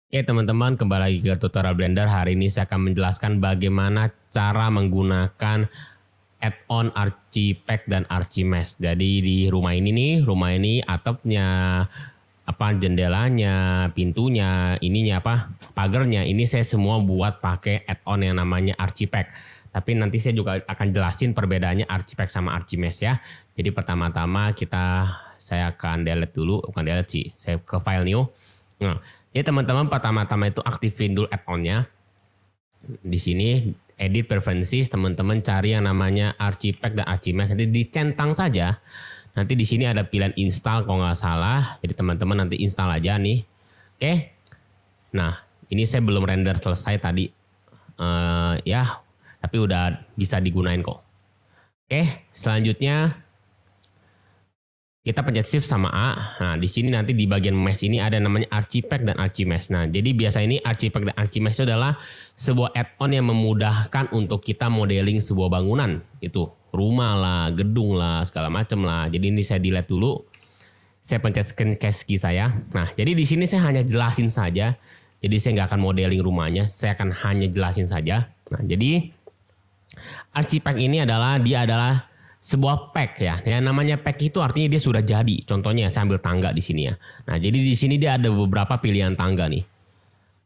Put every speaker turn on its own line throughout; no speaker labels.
Oke teman-teman, kembali lagi ke tutorial Blender. Hari ini saya akan menjelaskan bagaimana cara menggunakan add-on Archipack dan Archimesh. Jadi di rumah ini atapnya, jendelanya, pintunya, pagarnya, ini saya semua buat pakai add-on yang namanya Archipack. Tapi nanti saya juga akan jelasin perbedaannya Archipack sama Archimesh ya. Jadi pertama-tama saya akan delete dulu, bukan delete sih, saya ke file new. Nah, jadi teman-teman pertama-tama itu aktifin dulu add-onnya. Di sini edit preferences, teman-teman cari yang namanya Archipack dan Archimesh. Jadi dicentang saja. Nanti di sini ada pilihan install kalau nggak salah. Jadi teman-teman nanti install aja nih. Oke. Nah, ini saya belum render selesai tadi. Ya, tapi udah bisa digunain kok. Oke, selanjutnya kita pencet shift sama A. Nah, di sini nanti di bagian mesh ini ada namanya Archipack dan Archimesh. Nah, jadi biasa ini Archipack dan Archimesh itu adalah sebuah add-on yang memudahkan untuk kita modeling sebuah bangunan. Itu rumah lah, gedung lah, segala macam lah. Jadi ini saya delete dulu. Saya pencet screencast key saya. Nah, jadi di sini saya hanya jelasin saja. Jadi saya nggak akan modeling rumahnya. Saya akan hanya jelasin saja. Nah, jadi Archipack ini dia adalah sebuah pack ya. Yang namanya pack itu artinya dia sudah jadi. Contohnya saya ambil tangga di sini ya. Nah, jadi di sini dia ada beberapa pilihan tangga nih.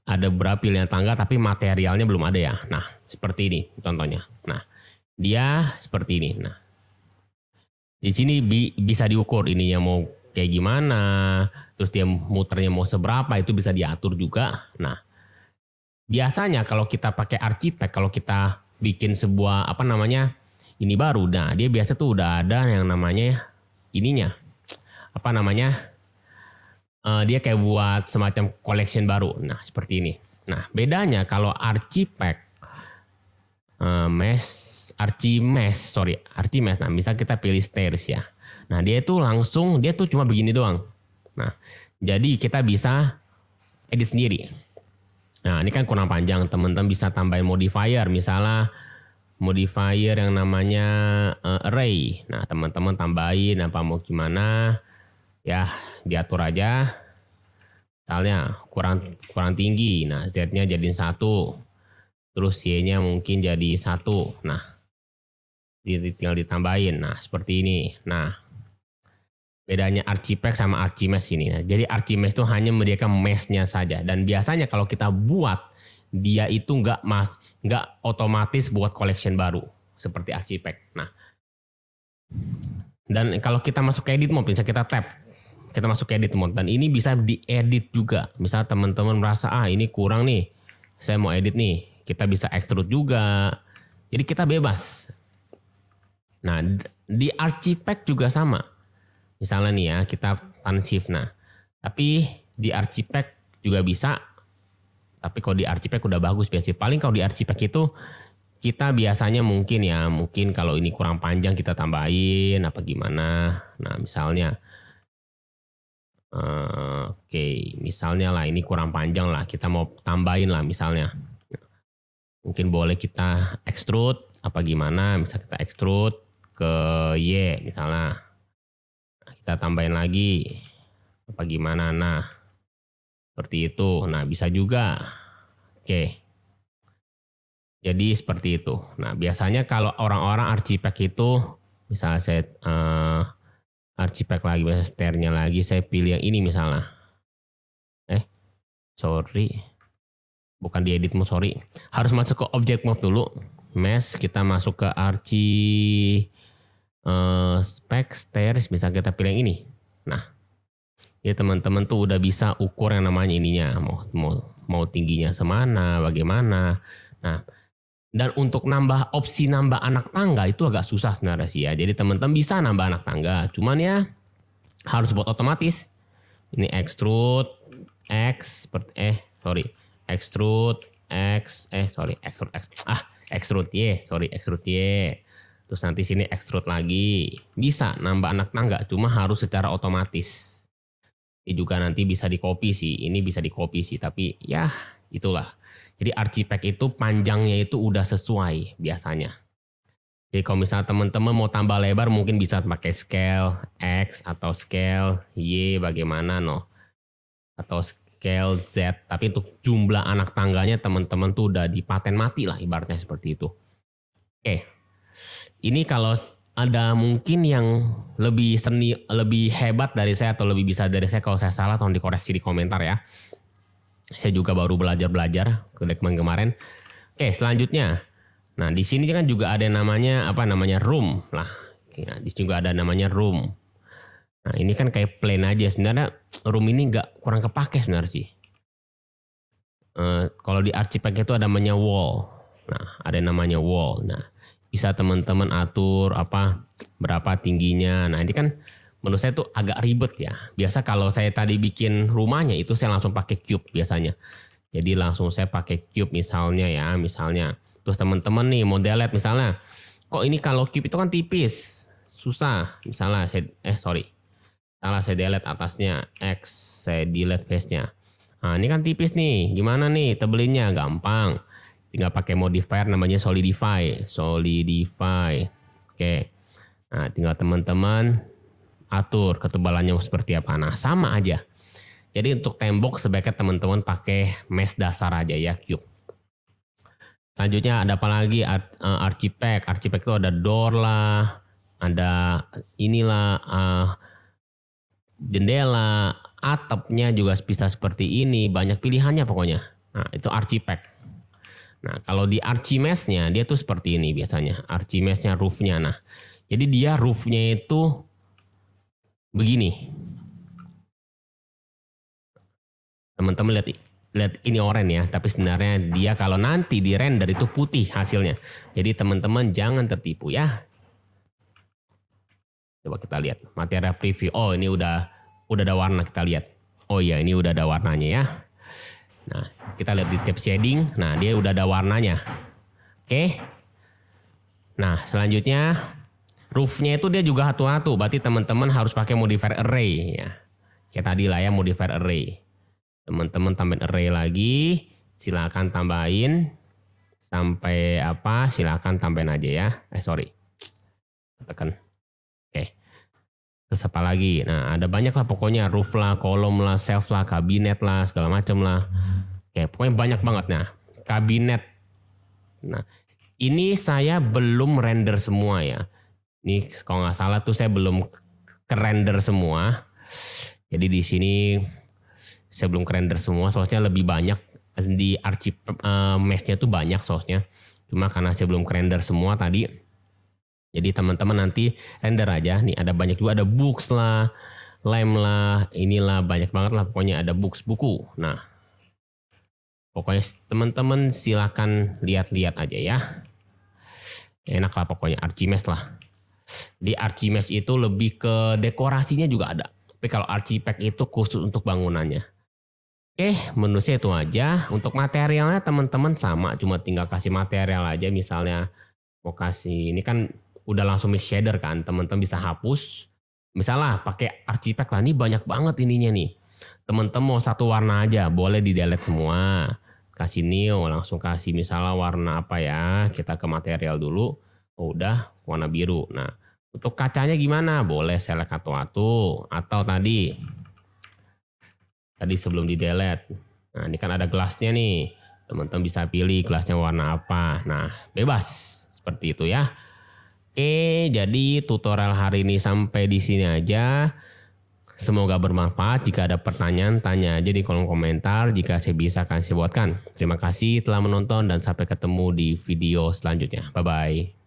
Ada beberapa pilihan tangga tapi materialnya belum ada ya. Nah, seperti ini contohnya. Nah, dia seperti ini. Nah, di sini bisa diukur ininya mau kayak gimana, terus dia muternya mau seberapa, itu bisa diatur juga. Nah, biasanya kalau kita pakai Archipack, kalau kita bikin sebuah ini baru, nah dia biasa tuh udah ada yang namanya ininya, dia kayak buat semacam collection baru. Nah seperti ini. Nah bedanya kalau Archipack, Archimesh. Nah misal kita pilih stairs ya. Nah dia tuh cuma begini doang. Nah jadi kita bisa edit sendiri. Nah ini kan kurang panjang, teman-teman bisa tambahin modifier, misalnya modifier yang namanya array. Nah teman-teman tambahin apa mau gimana, ya diatur aja. Misalnya kurang tinggi, nah Z-nya jadiin 1, terus Y-nya mungkin jadi 1. Nah tinggal ditambahin. Nah seperti ini. Nah bedanya Archipack sama Archimesh ini. Nah, jadi Archimesh itu hanya menyediakan mesh-nya saja. Dan biasanya kalau kita buat, dia itu nggak otomatis buat collection baru seperti Archipack. Nah, dan kalau kita masuk ke edit mode, bisa kita tap, kita masuk ke edit mode, dan ini bisa diedit juga. Misal teman-teman merasa ini kurang nih, saya mau edit nih, kita bisa extrude juga. Jadi kita bebas. Nah, di Archipack juga sama. Misalnya nih ya, kita tahan shift. Nah, tapi di Archipack juga bisa. Tapi kalau di Archipack udah bagus biasanya. Paling kalau di Archipack itu kita biasanya mungkin kalau ini kurang panjang kita tambahin apa gimana. Nah, misalnya misalnya lah ini kurang panjang lah, kita mau tambahin lah misalnya. Mungkin boleh kita extrude apa gimana, misal kita extrude ke Y misalnya. Kita tambahin lagi apa gimana. Nah seperti itu. Nah bisa juga. Oke, jadi seperti itu. Nah biasanya kalau orang-orang Archipack itu, misalnya saya Archipack lagi, misalnya stairnya lagi, saya pilih yang ini misalnya. Bukan di edit mode, sorry. Harus masuk ke object mode dulu. Mesh, kita masuk ke Archipack stairs, misalnya kita pilih yang ini. Nah, ya teman-teman tuh udah bisa ukur yang namanya ininya, mau tingginya semana, bagaimana. Nah, dan untuk opsi nambah anak tangga itu agak susah sebenarnya sih ya. Jadi teman-teman bisa nambah anak tangga, cuman ya harus buat otomatis. Ini extrude X, extrude X, extrude Y. Terus nanti sini extrude lagi. Bisa nambah anak tangga, cuma harus secara otomatis. Ini juga nanti bisa di-copy sih. Ini bisa di-copy sih, tapi ya itulah. Jadi Archipack itu panjangnya itu udah sesuai biasanya. Jadi kalau misalnya teman-teman mau tambah lebar mungkin bisa pakai scale X atau scale Y bagaimana no. Atau scale Z, tapi untuk jumlah anak tangganya teman-teman tuh udah dipaten mati lah ibaratnya seperti itu. Oke, ini kalau ada mungkin yang lebih lebih hebat dari saya atau lebih bisa dari saya, kalau saya salah tolong dikoreksi di komentar ya. Saya juga baru belajar kemarin. Oke, selanjutnya. Nah, di sini kan juga ada namanya room lah. Nah, di sini juga ada namanya room. Nah, ini kan kayak plain aja. Sebenarnya room ini kurang kepake sebenarnya sih. Kalau di Archipack itu ada namanya wall. Nah, ada namanya wall. Nah, bisa teman-teman atur berapa tingginya. Nah, ini kan menurut saya tuh agak ribet ya. Biasa kalau saya tadi bikin rumahnya itu saya langsung pakai cube biasanya. Jadi langsung saya pakai cube misalnya. Terus teman-teman nih mau delete misalnya. Kok ini kalau cube itu kan tipis. Susah. Misalnya saya delete atasnya, X, saya delete face-nya. Nah, ini kan tipis nih. Gimana nih tebelinnya? Gampang. Tinggal pakai modifier namanya solidify. Oke. Nah, tinggal teman-teman atur ketebalannya seperti apa. Nah, sama aja. Jadi untuk tembok sebaiknya teman-teman pakai mesh dasar aja ya, cube. Selanjutnya ada apa lagi? Archipack. Archipack itu ada door lah, ada jendela, atapnya juga bisa seperti ini, banyak pilihannya pokoknya. Nah, itu Archipack. Nah, kalau di Archimesh-nya dia tuh seperti ini biasanya. Archimesh-nya roof-nya. Nah, jadi dia roof-nya itu begini. Teman-teman lihat ini oranye ya, tapi sebenarnya dia kalau nanti di render itu putih hasilnya. Jadi teman-teman jangan tertipu ya. Coba kita lihat material preview. Oh, ini udah ada warna, kita lihat. Oh iya, ini udah ada warnanya ya. Nah, kita lihat di tab shading. Nah, dia udah ada warnanya. Oke. Nah, selanjutnya roof-nya itu dia juga hatu-hatu. Berarti teman-teman harus pakai modifier array ya. Kayak tadi lah ya, modifier array. Teman-teman tambahin array lagi. Silakan tambahin sampai silakan tambahin aja ya. Tekan. Oke. Terus apa lagi? Nah, ada banyak lah pokoknya, roof lah, kolom lah, shelf lah, kabinet lah, segala macam lah. Oke, pokoknya banyak banget. Nah, kabinet. Nah, ini saya belum render semua ya. Ini kalau nggak salah tuh saya belum render semua. Jadi di sini saya belum render semua, source-nya lebih banyak. Di mesh-nya tuh banyak source-nya. Cuma karena saya belum render semua tadi. Jadi teman-teman nanti render aja. Nih ada banyak juga, ada books lah, lamp lah, inilah banyak banget lah pokoknya, ada books, buku. Nah, pokoknya teman-teman silakan lihat-lihat aja ya. Enak lah pokoknya, Archimesh lah. Di Archimesh itu lebih ke dekorasinya juga ada. Tapi kalau Archipack itu khusus untuk bangunannya. Oke, menurut saya itu aja. Untuk materialnya teman-teman sama, cuma tinggal kasih material aja. Misalnya mau kasih, ini kan udah langsung mix shader kan, teman-teman bisa hapus. Misalnya pakai Archipack lah, ini banyak banget ininya nih. Teman-teman mau satu warna aja, boleh di delete semua. Kasih new, langsung kasih misalnya warna apa ya, kita ke material dulu. Oh, udah warna biru. Nah, untuk kacanya gimana? Boleh select atau tadi sebelum di delete. Nah, ini kan ada gelasnya nih. Teman-teman bisa pilih gelasnya warna apa. Nah, bebas seperti itu ya. Oke, jadi tutorial hari ini sampai di sini aja. Semoga bermanfaat. Jika ada pertanyaan, tanya aja di kolom komentar. Jika saya bisa akan saya buatkan. Terima kasih telah menonton dan sampai ketemu di video selanjutnya. Bye-bye.